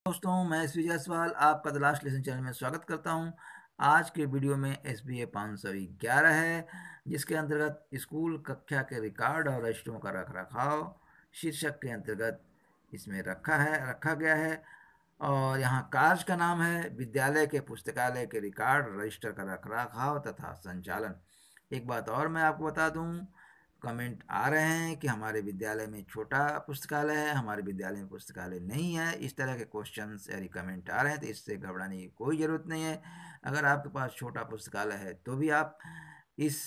दोस्तों, मैं एस जायसवाल आपका द लास्ट लेसन चैनल में स्वागत करता हूं। आज के वीडियो में SBA 511 है, जिसके अंतर्गत स्कूल कक्षा के रिकॉर्ड और रजिस्टरों का रखरखाव शीर्षक के अंतर्गत इसमें रखा गया है। और यहाँ कार्य का नाम है विद्यालय के पुस्तकालय के रिकॉर्ड रजिस्टर का रखरखाव तथा संचालन। एक बात और मैं आपको बता दूं, कमेंट आ रहे हैं कि हमारे विद्यालय में छोटा पुस्तकालय है, हमारे विद्यालय में पुस्तकालय नहीं है। इस तरह के क्वेश्चंस या कमेंट आ रहे हैं, तो इससे घबराने की कोई ज़रूरत नहीं है। अगर आपके पास छोटा पुस्तकालय है तो भी आप इस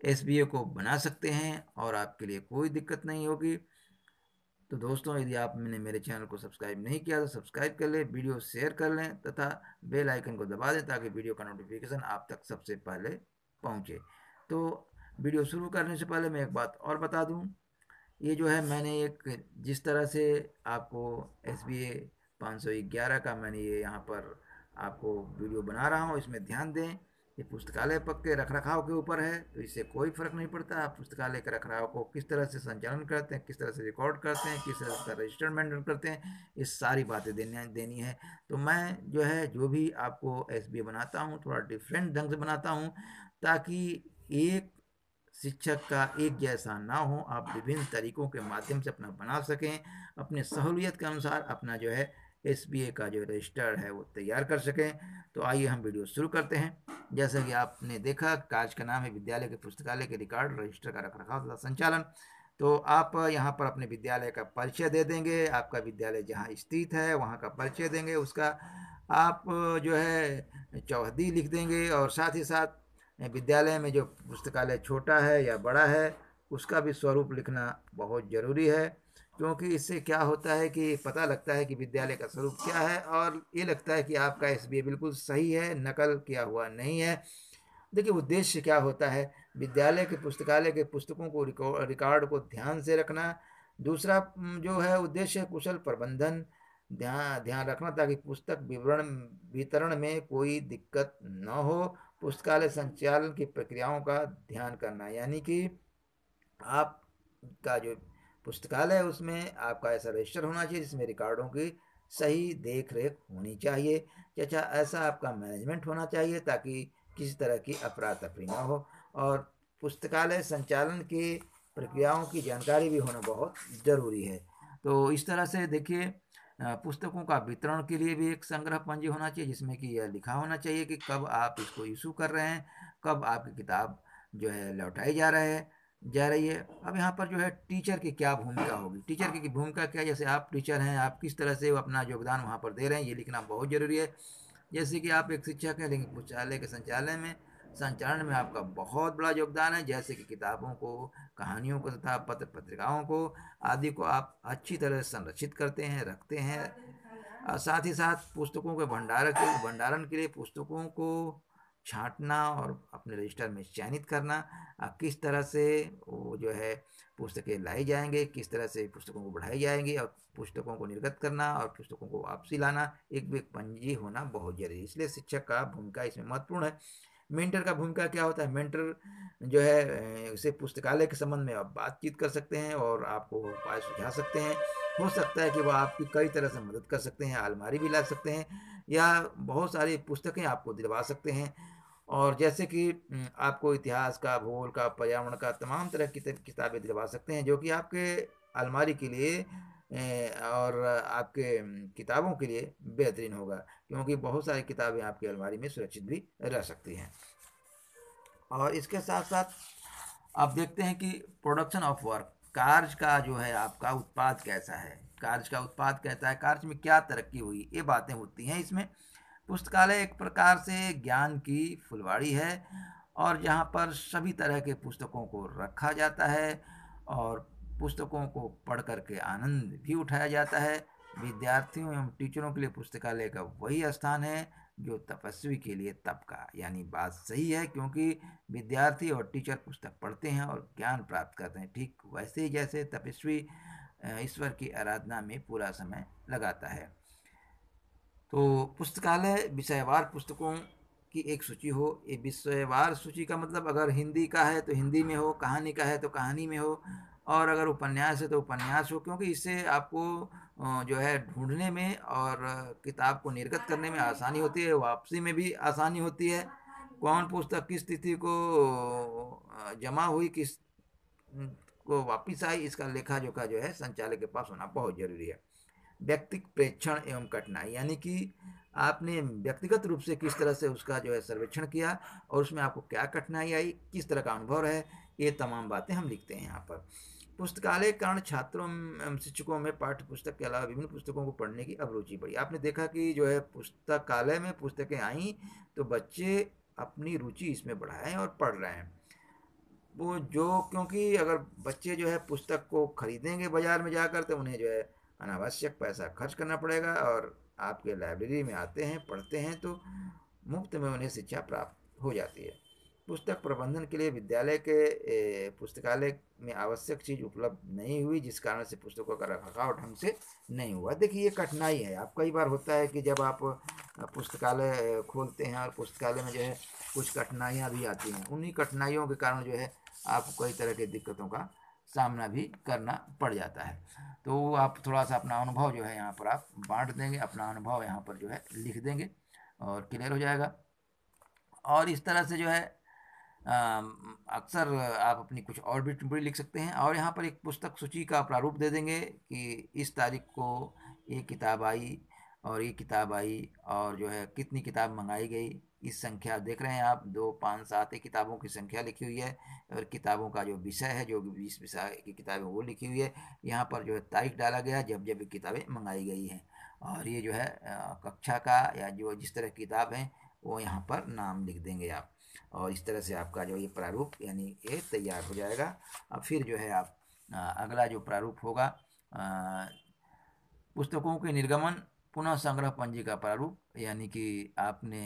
SBA को बना सकते हैं और आपके लिए कोई दिक्कत नहीं होगी। तो दोस्तों, यदि आपने मेरे चैनल को सब्सक्राइब नहीं किया तो सब्सक्राइब कर लें, वीडियो शेयर कर लें तथा बेल आइकन को दबा दें ताकि वीडियो का नोटिफिकेशन आप तक सबसे पहले पहुंचे। तो वीडियो शुरू करने से पहले मैं एक बात और बता दूं, ये जो है मैंने एक जिस तरह से आपको SBA 511 का मैंने ये यहाँ पर आपको वीडियो बना रहा हूँ, इसमें ध्यान दें। ये पुस्तकालय पक्के के रखरखाव के ऊपर है, तो इससे कोई फ़र्क नहीं पड़ता आप पुस्तकालय के रखरखाव को किस तरह से संचालन करते हैं, किस तरह से रिकॉर्ड करते हैं, किस तरह से रजिस्टर मेंटेन करते हैं, ये सारी बातें देनी है। तो मैं जो भी आपको SBA बनाता हूँ थोड़ा डिफरेंट ढंग से बनाता हूँ, ताकि एक शिक्षक का एक जैसा ना हो, आप विभिन्न तरीकों के माध्यम से अपना बना सकें, अपने सहूलियत के अनुसार अपना SBA का जो रजिस्टर है वो तैयार कर सकें। तो आइए हम वीडियो शुरू करते हैं। जैसा कि आपने देखा, कार्य का नाम है विद्यालय के पुस्तकालय के रिकॉर्ड रजिस्टर का रखरखाव तथा संचालन। तो आप यहाँ पर अपने विद्यालय का परिचय दे देंगे, आपका विद्यालय जहाँ स्थित है वहाँ का परिचय देंगे, उसका आप चौहदी लिख देंगे, और साथ ही साथ विद्यालय में जो पुस्तकालय छोटा है या बड़ा है उसका भी स्वरूप लिखना बहुत ज़रूरी है, क्योंकि इससे क्या होता है कि पता लगता है कि विद्यालय का स्वरूप क्या है, और ये लगता है कि आपका SBA बिल्कुल सही है, नकल किया हुआ नहीं है। देखिए, उद्देश्य क्या होता है, विद्यालय के पुस्तकालय के पुस्तकों को रिकॉर्ड को ध्यान से रखना। दूसरा जो है उद्देश्य कुशल प्रबंधन, ध्यान ध्यान रखना ताकि पुस्तक विवरण वितरण में कोई दिक्कत न हो। पुस्तकालय संचालन की प्रक्रियाओं का ध्यान करना, यानी कि आपका जो पुस्तकालय है उसमें आपका ऐसा रजिस्टर होना चाहिए जिसमें रिकॉर्डों की सही देख रेख होनी चाहिए। अच्छा, ऐसा आपका मैनेजमेंट होना चाहिए ताकि किसी तरह की अफरा तफरी ना हो, और पुस्तकालय संचालन की प्रक्रियाओं की जानकारी भी होना बहुत ज़रूरी है। तो इस तरह से देखिए, पुस्तकों का वितरण के लिए भी एक संग्रह पंजी होना चाहिए जिसमें कि यह लिखा होना चाहिए कि कब आप इसको इशू कर रहे हैं, कब आपकी किताब लौटाई जा रही है। अब यहाँ पर टीचर की क्या भूमिका होगी, टीचर की भूमिका क्या, जैसे आप टीचर हैं, आप किस तरह से अपना योगदान वहाँ पर दे रहे हैं, ये लिखना बहुत ज़रूरी है। जैसे कि आप एक शिक्षक हैं लेकिन पुस्तकालय के संचालन में आपका बहुत बड़ा योगदान है, जैसे कि किताबों को, कहानियों को तथा पत्र पत्रिकाओं को आदि को आप अच्छी तरह से संरक्षित करते हैं, रखते हैं। साथ ही साथ पुस्तकों के भंडारण के लिए पुस्तकों को छांटना और अपने रजिस्टर में चयनित करना, किस तरह से वो पुस्तकें लाई जाएंगे, किस तरह से पुस्तकों को बढ़ाई जाएंगी, और पुस्तकों को निर्गत करना और पुस्तकों को वापसी लाना, एक पंजी होना बहुत जरूरी है। इसलिए शिक्षक का भूमिका इसमें महत्वपूर्ण है। मेंटर का भूमिका क्या होता है, मेंटर उसे पुस्तकालय के संबंध में आप बातचीत कर सकते हैं और आपको उपाय सुझा सकते हैं। हो सकता है कि वह आपकी कई तरह से मदद कर सकते हैं, अलमारी भी ला सकते हैं या बहुत सारी पुस्तकें आपको दिलवा सकते हैं। और जैसे कि आपको इतिहास का, भूगोल का, पर्यावरण का तमाम तरह की किताबें दिलवा सकते हैं, जो कि आपके अलमारी के लिए और आपके किताबों के लिए बेहतरीन होगा, क्योंकि बहुत सारी किताबें आपकी अलमारी में सुरक्षित भी रह सकती हैं। और इसके साथ साथ आप देखते हैं कि प्रोडक्शन ऑफ वर्क, कार्य का आपका उत्पाद कैसा है, कार्य का उत्पाद कहता है कार्य में क्या तरक्की हुई, ये बातें होती हैं इसमें। पुस्तकालय एक प्रकार से ज्ञान की फुलवाड़ी है, और जहाँ पर सभी तरह के पुस्तकों को रखा जाता है और पुस्तकों को पढ़ कर के आनंद भी उठाया जाता है। विद्यार्थियों एवं टीचरों के लिए पुस्तकालय का वही स्थान है जो तपस्वी के लिए तप का, यानी बात सही है, क्योंकि विद्यार्थी और टीचर पुस्तक पढ़ते हैं और ज्ञान प्राप्त करते हैं, ठीक वैसे ही जैसे तपस्वी ईश्वर की आराधना में पूरा समय लगाता है। तो पुस्तकालय विषयवार पुस्तकों की एक सूची हो। ये विषयवार सूची का मतलब, अगर हिंदी का है तो हिंदी में हो, कहानी का है तो कहानी में हो, और अगर उपन्यास है तो उपन्यास हो, क्योंकि इससे आपको जो है ढूंढने में और किताब को निर्गत करने में आसानी होती है, वापसी में भी आसानी होती है। कौन पुस्तक किस तिथि को जमा हुई, किस को वापिस आई, इसका लेखा जोखा जो है संचालक के पास होना बहुत जरूरी है। व्यक्तिगत प्रेक्षण एवं कठिनाई, यानी कि आपने व्यक्तिगत रूप से किस तरह से उसका जो है सर्वेक्षण किया और उसमें आपको क्या कठिनाई आई, किस तरह का अनुभव है, ये तमाम बातें हम लिखते हैं यहाँ पर। पुस्तकालय के कारण छात्रों एवं शिक्षकों में पाठ्य पुस्तक के अलावा विभिन्न पुस्तकों को पढ़ने की अभिरुचि बढ़ी। आपने देखा कि जो है पुस्तकालय में पुस्तकें आई तो बच्चे अपनी रुचि इसमें बढ़ाएं और पढ़ रहे हैं। वो जो, क्योंकि अगर बच्चे जो है पुस्तक को खरीदेंगे बाजार में जाकर तो उन्हें जो है अनावश्यक पैसा खर्च करना पड़ेगा, और आपके लाइब्रेरी में आते हैं पढ़ते हैं तो मुफ्त में उन्हें शिक्षा प्राप्त हो जाती है। पुस्तक प्रबंधन के लिए विद्यालय के पुस्तकालय में आवश्यक चीज़ उपलब्ध नहीं हुई, जिस कारण से पुस्तकों का रखरखाव ढंग से नहीं हुआ। देखिए ये कठिनाई है। आप कई बार होता है कि जब आप पुस्तकालय खोलते हैं और पुस्तकालय में जो है कुछ कठिनाइयाँ भी आती हैं, उन्हीं कठिनाइयों के कारण जो है आपको कई तरह की दिक्कतों का सामना भी करना पड़ जाता है। तो आप थोड़ा सा अपना अनुभव जो है यहाँ पर आप बांट देंगे, अपना अनुभव यहाँ पर जो है लिख देंगे और क्लियर हो जाएगा। और इस तरह से जो है अक्सर आप अपनी कुछ और भी टिप्पणी लिख सकते हैं, और यहाँ पर एक पुस्तक सूची का प्रारूप दे देंगे कि इस तारीख को ये किताब आई और ये किताब आई, और जो है कितनी किताब मंगाई गई, इस संख्या देख रहे हैं आप 2 5 7 किताबों की संख्या लिखी हुई है, और किताबों का जो विषय है, जो 20 विषय की किताबें वो लिखी हुई है। यहाँ पर जो है तारीख डाला गया जब जब किताबें मंगाई गई हैं, और ये जो है कक्षा का या जो जिस तरह की किताब है वो यहाँ पर नाम लिख देंगे आप। और इस तरह से आपका जो ये प्रारूप यानी ये तैयार हो जाएगा। अब फिर जो है आप अगला जो प्रारूप होगा पुस्तकों के निर्गमन पुनः संग्रह पंजी का प्रारूप, यानी कि आपने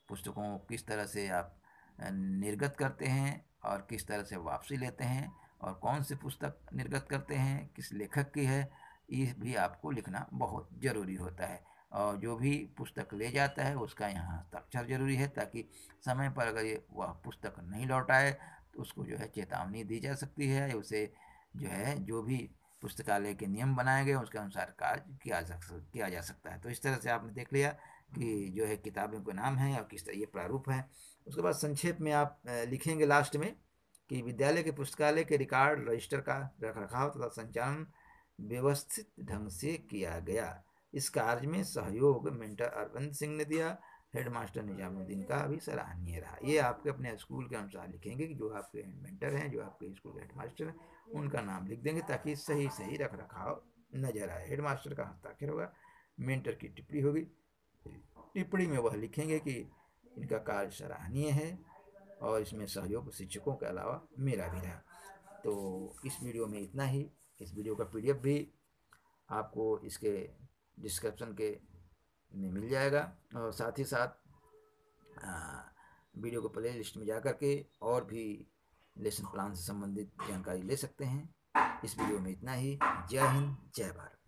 पुस्तकों को किस तरह से आप निर्गत करते हैं और किस तरह से वापसी लेते हैं, और कौन सी पुस्तक निर्गत करते हैं, किस लेखक की है, ये भी आपको लिखना बहुत ज़रूरी होता है। और जो भी पुस्तक ले जाता है उसका यहाँ हस्ताक्षर जरूरी है, ताकि समय पर अगर ये वह पुस्तक नहीं लौट आए तो उसको जो है चेतावनी दी जा सकती है, या उसे जो है जो भी पुस्तकालय के नियम बनाए गए उसके अनुसार कार्य किया जा सकता है। तो इस तरह से आपने देख लिया कि जो है किताबों के नाम हैं और किस तरह ये प्रारूप है। उसके बाद संक्षेप में आप लिखेंगे लास्ट में कि विद्यालय के पुस्तकालय के रिकॉर्ड रजिस्टर का रखरखाव तथा संचालन व्यवस्थित ढंग से किया गया। इस कार्य में सहयोग मेंटर अरविंद सिंह ने दिया, हेडमास्टर निजामुद्दीन का भी सराहनीय रहा। ये आपके अपने स्कूल के अनुसार लिखेंगे कि जो आपके मेंटर हैं, जो आपके स्कूल के हेडमास्टर हैं, उनका नाम लिख देंगे ताकि सही सही रख रखाव नजर आए। हेडमास्टर का हस्ताक्षर होगा, मेंटर की टिप्पणी होगी, टिप्पणी में वह लिखेंगे कि इनका कार्य सराहनीय है और इसमें सहयोग शिक्षकों के अलावा मेरा भी रहा। तो इस वीडियो में इतना ही। इस वीडियो का पीडीएफ भी आपको इसके डिस्क्रिप्शन के में मिल जाएगा, और साथ ही साथ वीडियो को प्ले लिस्ट में जा कर के और भी लेसन प्लान से संबंधित जानकारी ले सकते हैं। इस वीडियो में इतना ही। जय हिंद, जय भारत।